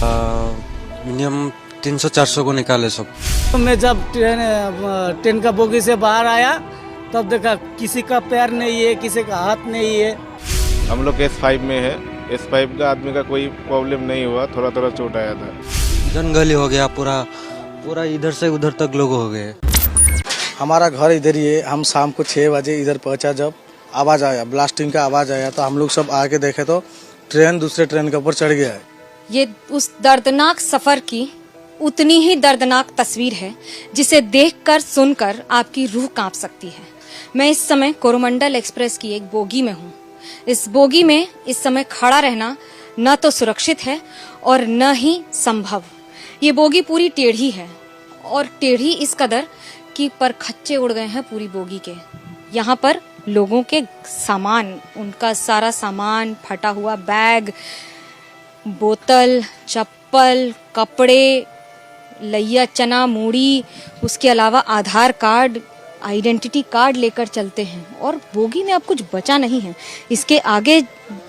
Minimum 300-400 को निकाले सब। तो मैं जब ट्रेन का बोगी से बाहर आया तब देखा किसी का पैर नहीं है, किसी का हाथ नहीं है। हम लोग S5 में है। S5 का आदमी का कोई प्रॉब्लम नहीं हुआ, थोड़ा थोड़ा चोट आया था। जंगल ही हो गया, पूरा पूरा इधर से उधर तक लोग हो गए। हमारा घर इधर ही है। हम शाम को 6 बजे इधर पहुंचा, जब आवाज़ आया, ब्लास्टिंग का आवाज़ आया तो हम लोग सब आके देखे तो ट्रेन दूसरे ट्रेन के ऊपर चढ़ गया है। ये उस दर्दनाक सफर की उतनी ही दर्दनाक तस्वीर है जिसे देखकर सुनकर आपकी रूह कांप सकती है। मैं इस समय कोरोमंडल एक्सप्रेस की एक बोगी में हूँ। इस बोगी में इस समय खड़ा रहना न तो सुरक्षित है और न ही संभव। ये बोगी पूरी टेढ़ी है और टेढ़ी इस कदर कि परखच्चे उड़ गए हैं पूरी बोगी के। यहाँ पर लोगों के सामान, उनका सारा सामान, फटा हुआ बैग, बोतल, चप्पल, कपड़े, लैया चना, मूड़ी, उसके अलावा आधार कार्ड, आइडेंटिटी कार्ड लेकर चलते हैं और बोगी में अब कुछ बचा नहीं है। इसके आगे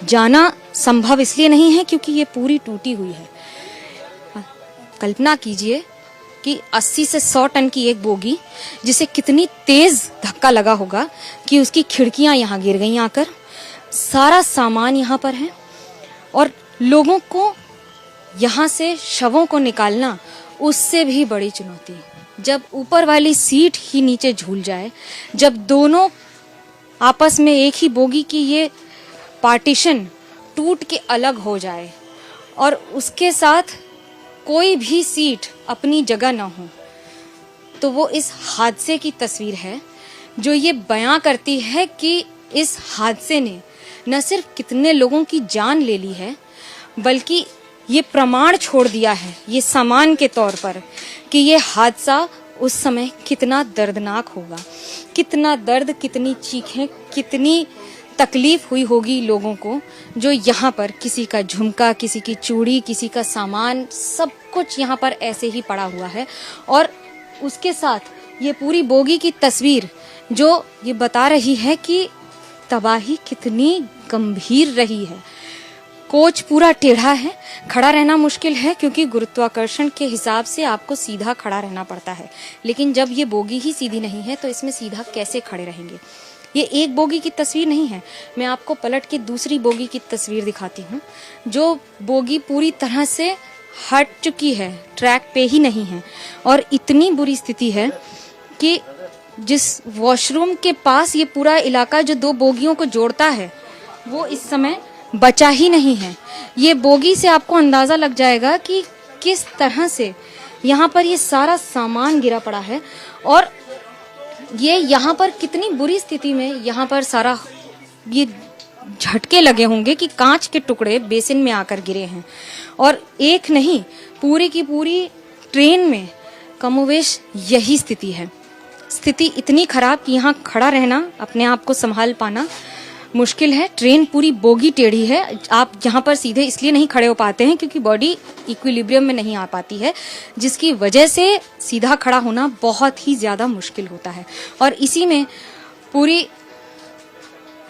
जाना संभव इसलिए नहीं है क्योंकि ये पूरी टूटी हुई है। कल्पना कीजिए कि 80 से 100 टन की एक बोगी जिसे कितनी तेज धक्का लगा होगा कि उसकी खिड़कियां यहाँ गिर गई आकर। सारा सामान यहाँ पर है और लोगों को यहाँ से शवों को निकालना उससे भी बड़ी चुनौती। जब ऊपर वाली सीट ही नीचे झूल जाए, जब दोनों आपस में एक ही बोगी की ये पार्टीशन टूट के अलग हो जाए और उसके साथ कोई भी सीट अपनी जगह न हो, तो वो इस हादसे की तस्वीर है जो ये बयां करती है कि इस हादसे ने न सिर्फ कितने लोगों की जान ले ली है, बल्कि ये प्रमाण छोड़ दिया है ये सामान के तौर पर कि ये हादसा उस समय कितना दर्दनाक होगा, कितना दर्द, कितनी चीखें, कितनी तकलीफ हुई होगी लोगों को, जो यहाँ पर किसी का झुमका, किसी की चूड़ी, किसी का सामान, सब कुछ यहाँ पर ऐसे ही पड़ा हुआ है। और उसके साथ ये पूरी बोगी की तस्वीर जो ये बता रही है कि तबाही कितनी गंभीर रही है। कोच पूरा टेढ़ा है, खड़ा रहना मुश्किल है क्योंकि गुरुत्वाकर्षण के हिसाब से आपको सीधा खड़ा रहना पड़ता है। लेकिन जब ये बोगी ही सीधी नहीं है तो इसमें सीधा कैसे खड़े रहेंगे। ये एक बोगी की तस्वीर नहीं है, मैं आपको पलट के दूसरी बोगी की तस्वीर दिखाती हूँ जो बोगी पूरी तरह से हट चुकी है, ट्रैक पे ही नहीं है और इतनी बुरी स्थिति है कि जिस वॉशरूम के पास ये पूरा इलाका जो दो बोगियों को जोड़ता है वो इस समय बचा ही नहीं है। ये बोगी से आपको अंदाजा लग जाएगा कि किस तरह से यहाँ पर ये सारा सामान गिरा पड़ा है और ये यहाँ पर कितनी बुरी स्थिति में यहाँ पर सारा ये झटके लगे होंगे कि कांच के टुकड़े बेसिन में आकर गिरे हैं। और एक नहीं, पूरी की पूरी ट्रेन में कमोवेश यही स्थिति है। स्थिति इतनी खराब कि यहाँ खड़ा रहना, अपने आप को संभाल पाना मुश्किल है। ट्रेन पूरी बोगी टेढ़ी है, आप यहाँ पर सीधे इसलिए नहीं खड़े हो पाते हैं क्योंकि बॉडी इक्विलिब्रियम में नहीं आ पाती है, जिसकी वजह से सीधा खड़ा होना बहुत ही ज्यादा मुश्किल होता है। और इसी में पूरी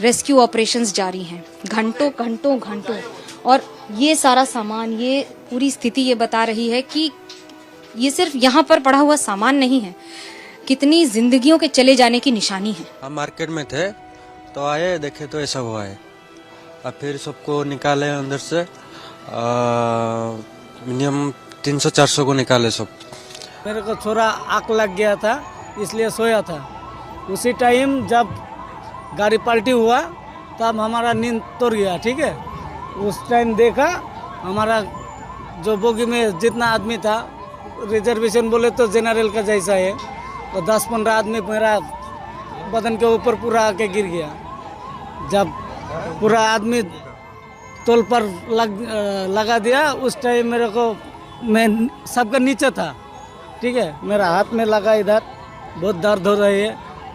रेस्क्यू ऑपरेशंस जारी हैं, घंटों घंटों घंटों। और ये सारा सामान, ये पूरी स्थिति ये बता रही है कि ये सिर्फ यहाँ पर पड़ा हुआ सामान नहीं है, कितनी जिंदगियों के चले जाने की निशानी है। हम मार्केट में थे तो आए, देखे तो ऐसा हुआ है। अब फिर सबको निकाले अंदर से, मिनिमम 300-400 को निकाले सब। मेरे को थोड़ा आग लग गया था इसलिए सोया था। उसी टाइम जब गाड़ी पलटी हुआ तब हमारा नींद तोड़ गया, ठीक है। उस टाइम देखा हमारा जो बोगी में जितना आदमी था, रिजर्वेशन बोले तो जनरल का जैसा है, तो 10-15 आदमी मेरा बदन के ऊपर पूरा आके गिर गया। जब पूरा आदमी तोल पर लगा दिया उस टाइम मेरे को, मैं सबका नीचे था, ठीक है। मेरा हाथ में लगा, इधर बहुत दर्द हो रही है,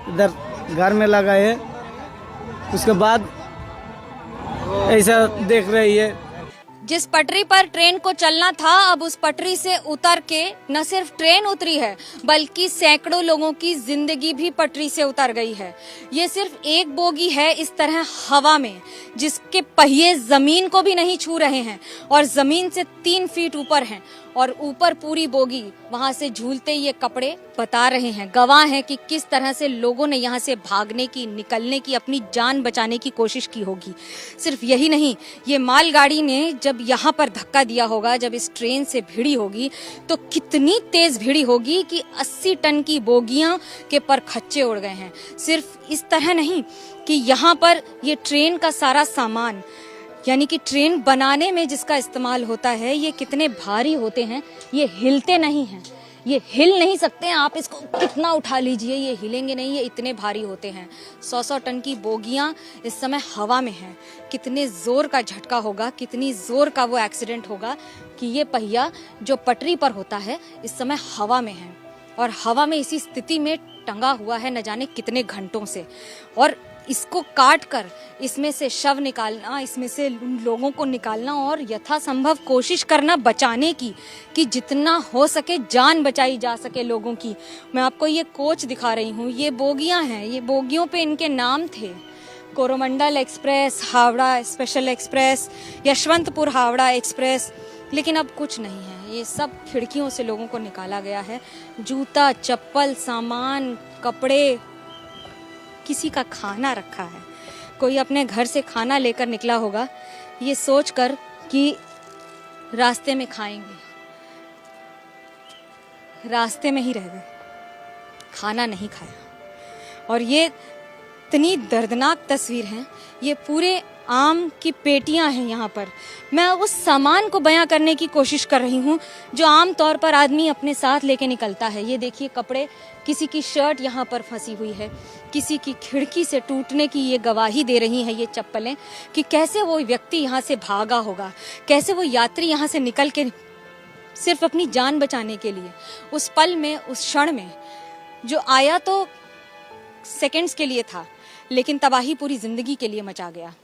इधर घर में लगा है। उसके बाद ऐसा देख रही है। जिस पटरी पर ट्रेन को चलना था, अब उस पटरी से उतर के न सिर्फ ट्रेन उतरी है बल्कि सैकड़ों लोगों की जिंदगी भी पटरी से उतर गई है। ये सिर्फ एक बोगी है इस तरह हवा में जिसके पहिए जमीन को भी नहीं छू रहे हैं और जमीन से 3 फीट ऊपर हैं और ऊपर पूरी बोगी वहां से झूलते ये कपड़े बता रहे हैं, गवाह हैं कि किस तरह से लोगों ने यहाँ से भागने की, निकलने की, अपनी जान बचाने की कोशिश की होगी। सिर्फ यही नहीं, ये मालगाड़ी ने जब यहाँ पर धक्का दिया होगा, जब इस ट्रेन से भिड़ी होगी तो कितनी तेज भिड़ी होगी कि 80 टन की बोगियां के पर खच्चे उड़ गए हैं। सिर्फ इस तरह नहीं कि यहाँ पर ये ट्रेन का सारा सामान, यानी कि ट्रेन बनाने में जिसका इस्तेमाल होता है, ये कितने भारी होते हैं। ये हिलते नहीं हैं, ये हिल नहीं सकते हैं। आप इसको कितना उठा लीजिए, ये हिलेंगे नहीं, ये इतने भारी होते हैं। 100-100 टन की बोगियां इस समय हवा में हैं। कितने जोर का झटका होगा, कितनी जोर का वो एक्सीडेंट होगा कि ये पहिया जो पटरी पर होता है इस समय हवा में है और हवा में इसी स्थिति में टंगा हुआ है न जाने कितने घंटों से। और इसको काट कर इसमें से शव निकालना, इसमें से लोगों को निकालना और यथासंभव कोशिश करना बचाने की, कि जितना हो सके जान बचाई जा सके लोगों की। मैं आपको ये कोच दिखा रही हूँ, ये बोगियां हैं, ये बोगियों पे इनके नाम थे। Coromandel express, Howrah special express, Yesvantpur Howrah express, लेकिन अब कुछ नहीं है। ये सब खिड़कियों से लोगों को निकाला गया है। जूता, चप्पल, सामान, कपड़े, किसी का खाना रखा है। कोई अपने घर से खाना लेकर निकला होगा ये सोचकर कि रास्ते में खाएंगे, रास्ते में ही रह गए, खाना नहीं खाया। और ये इतनी दर्दनाक तस्वीर है। ये पूरे आम की पेटियां हैं यहाँ पर। मैं उस सामान को बयां करने की कोशिश कर रही हूँ जो आम तौर पर आदमी अपने साथ लेके निकलता है। ये देखिए कपड़े, किसी की शर्ट यहाँ पर फंसी हुई है, किसी की खिड़की से टूटने की ये गवाही दे रही हैं ये चप्पलें कि कैसे वो व्यक्ति यहाँ से भागा होगा, कैसे वो यात्री यहाँ से निकल के सिर्फ अपनी जान बचाने के लिए उस पल में, उस क्षण में, जो आया तो सेकंड्स के लिए था लेकिन तबाही पूरी जिंदगी के लिए मचा गया।